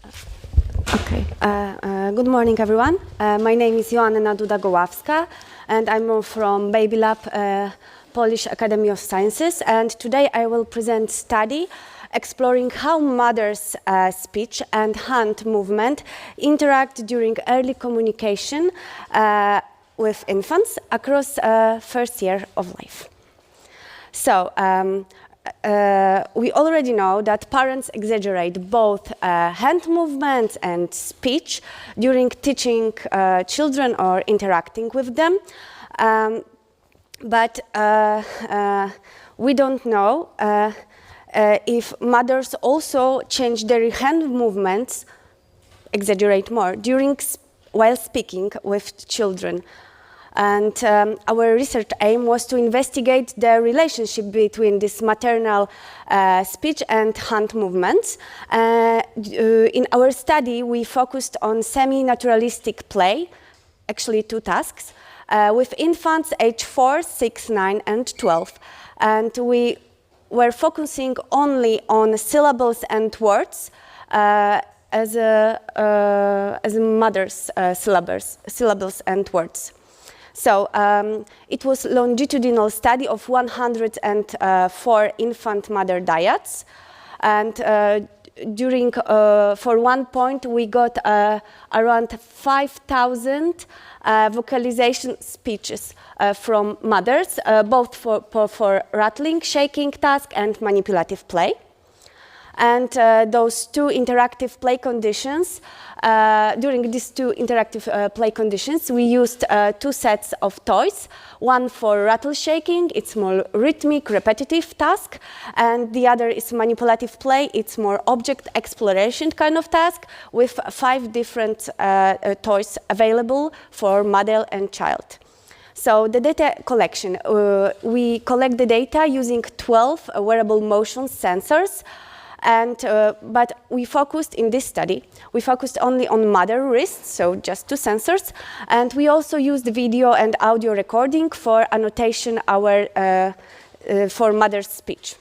Okay. Good morning, everyone. My name is Joanna Duda-Goławska, and I'm from Baby Lab, Polish Academy of Sciences. And today I will present study exploring how mothers' speech and hand movement interact during early communication with infants across first year of life. So, we already know that parents exaggerate both hand movements and speech during teaching children or interacting with them. But we don't know if mothers also change their hand movements, exaggerate more, while speaking with children. And our research aim was to investigate the relationship between this maternal speech and hand movements. In our study, we focused on semi-naturalistic play, actually 2 tasks, with infants aged 4, 6, 9, and 12. And we were focusing only on syllables and words as mother's syllables and words. So it was a longitudinal study of 104 infant mother dyads, and for 1 point we got around 5,000 vocalization speeches from mothers, both for rattling, shaking task and manipulative play. And those 2 interactive play conditions, during these 2 interactive play conditions, we used 2 sets of toys. One for rattle shaking, it's more rhythmic, repetitive task, and the other is manipulative play, it's more object exploration kind of task, with 5 different toys available for mother and child. So the data collection, we collect the data using 12 wearable motion sensors. And but we focused in this study, we focused only on mother wrists, so just 2 sensors, and we also used video and audio recording for annotation for mother's speech.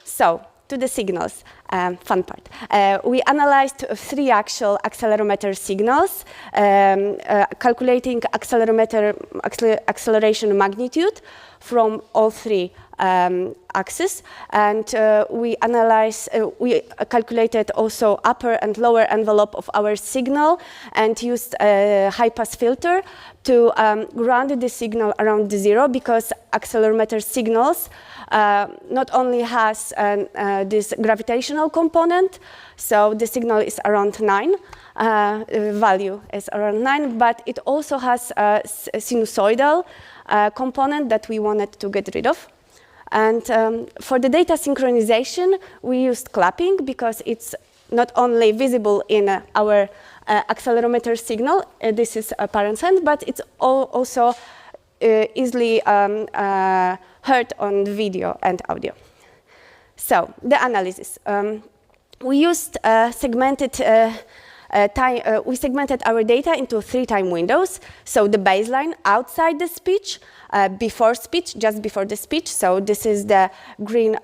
So to the signals, fun part. We analyzed 3 actual accelerometer signals, calculating acceleration magnitude from all 3 axes, and we calculated also upper and lower envelope of our signal and used a high-pass filter to ground the signal around 0, because accelerometer signals not only has this gravitational component, so the signal is around 9, value is around 9, but it also has a sinusoidal component that we wanted to get rid of. And for the data synchronization, we used clapping because it's not only visible in our accelerometer signal, this is a parent's hand, but it's also easily heard on video and audio. So the analysis. We used we segmented our data into 3 time windows. So the baseline, outside the speech, before speech, just before the speech. So this is the green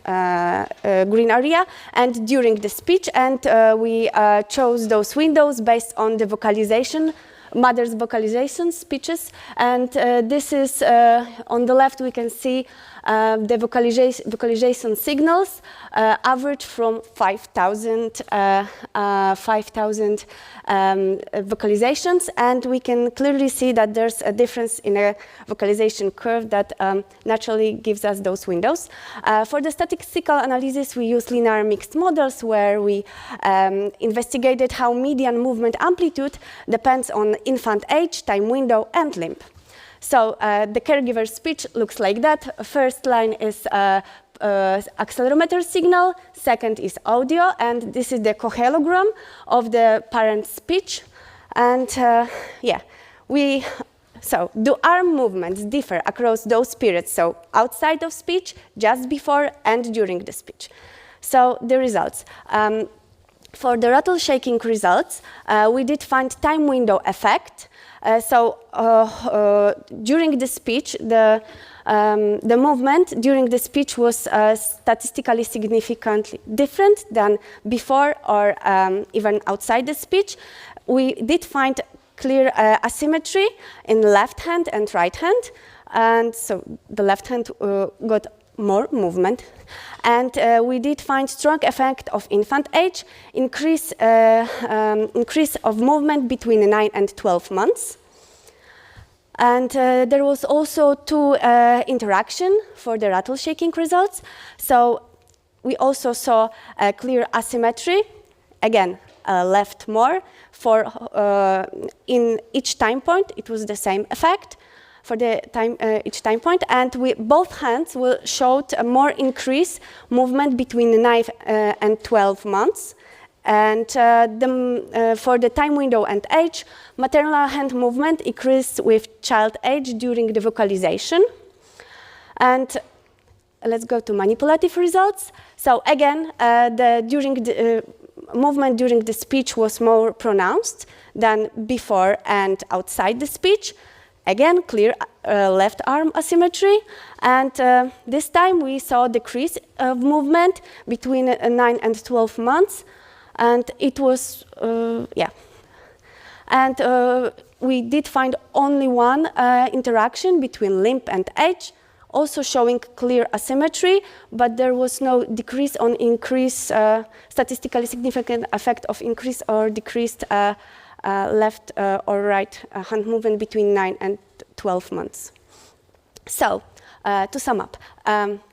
area, and during the speech. And we chose those windows based on the vocalization, mother's vocalization speeches. And this is, on the left, we can see the vocalization signals average from 5,000 vocalizations, and we can clearly see that there's a difference in a vocalization curve that naturally gives us those windows. For the statistical analysis, we use linear mixed models where we investigated how median movement amplitude depends on infant age, time window, and limb. So the caregiver speech looks like that. First line is accelerometer signal, second is audio, and this is the cohelogram of the parent's speech. And so do arm movements differ across those periods? So outside of speech, just before and during the speech. So the results. For the rattle shaking results, we did find time window effect. During the speech, the the movement during the speech was statistically significantly different than before or even outside the speech. We did find clear asymmetry in left hand and right hand, and so the left hand got more movement. And we did find strong effect of infant age, increase of movement between 9 and 12 months. And there was also 2 interaction for the rattle shaking results. So we also saw a clear asymmetry, again, left more. For in each time point, it was the same effect for the each time point, and both hands showed a more increased movement between 9 and 12 months. And for the time window and age, maternal hand movement increased with child age during the vocalization. And let's go to manipulative results. So again, movement during the speech was more pronounced than before and outside the speech. Again, clear left arm asymmetry, and this time we saw decrease of movement between 9 and 12 months, and it was, And we did find only 1 interaction between limb and age, also showing clear asymmetry, but there was no decrease on increase, statistically significant effect of increase or decreased left or right hand movement between 9 and 12 months. So, to sum up,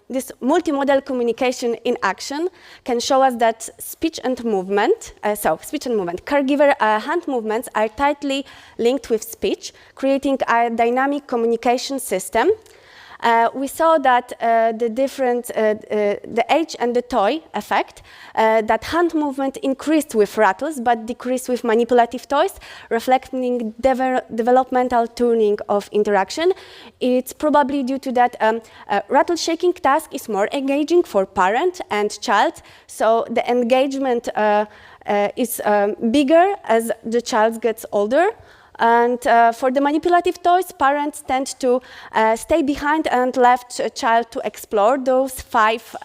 this multimodal communication in action can show us that speech and movement, caregiver hand movements are tightly linked with speech, creating a dynamic communication system. We saw that the age and the toy effect, that hand movement increased with rattles but decreased with manipulative toys, reflecting developmental tuning of interaction. It's probably due to that rattle shaking task is more engaging for parent and child, so the engagement is bigger as the child gets older. And for the manipulative toys, parents tend to stay behind and left a child to explore those 5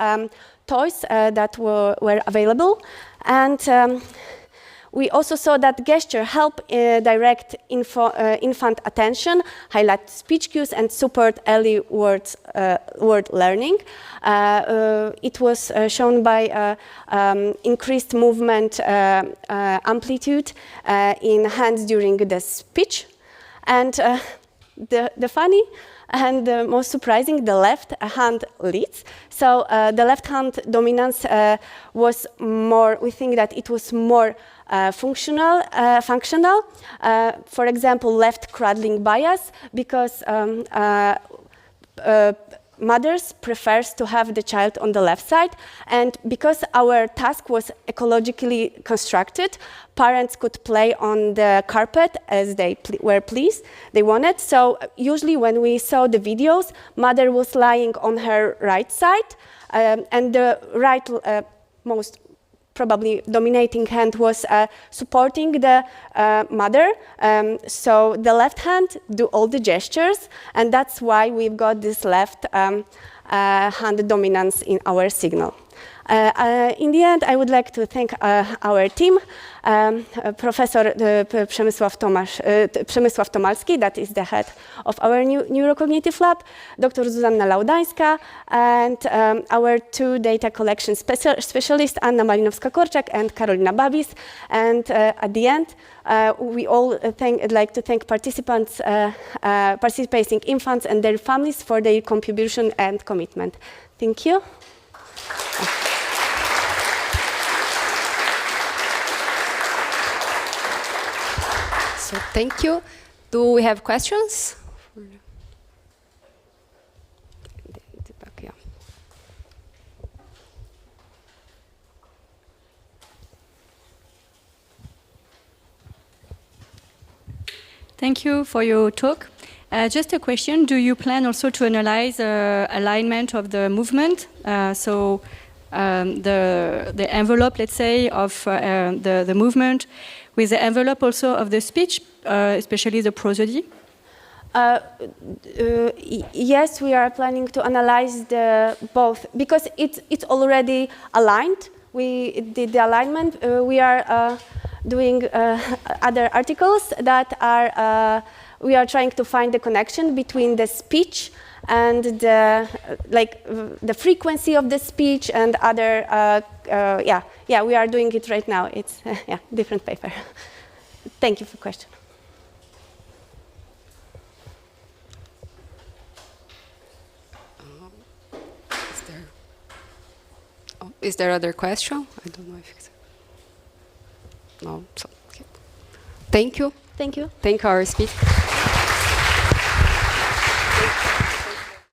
toys that were available. And we also saw that gesture help direct infant attention, highlight speech cues, and support early word learning. It was shown by increased movement amplitude in hands during the speech. And the funny and the most surprising, the left hand leads. So the left hand dominance was more, we think that it was more functional. For example, left cradling bias, because mothers prefers to have the child on the left side, and because our task was ecologically constructed, parents could play on the carpet as they they wanted. So usually when we saw the videos, mother was lying on her right side, and the right most probably dominating hand was supporting the mother. So the left hand do all the gestures, and that's why we've got this left hand dominance in our signal. In the end, I would like to thank our team, Professor Przemyslaw Tomalski, that is the head of our neurocognitive lab, Dr. Zuzanna Laudanska, and our 2 data collection specialists, Anna Malinowska-Korczak and Karolina Babis. And at the end, we all like to thank participants, participating infants and their families for their contribution and commitment. Thank you. So thank you. Do we have questions? Thank you for your talk. Just a question, do you plan also to analyze alignment of the movement? The envelope, let's say, of the movement with the envelope also of the speech, especially the prosody? Yes, we are planning to analyze both because it's already aligned. We did the alignment. We are doing other articles that are. We are trying to find the connection between the speech and the frequency of the speech and other. We are doing it right now. It's different paper. Thank you for the question. Is there other question? I don't know if it's... No. So, okay. Thank you. Thank you. Thank our speaker.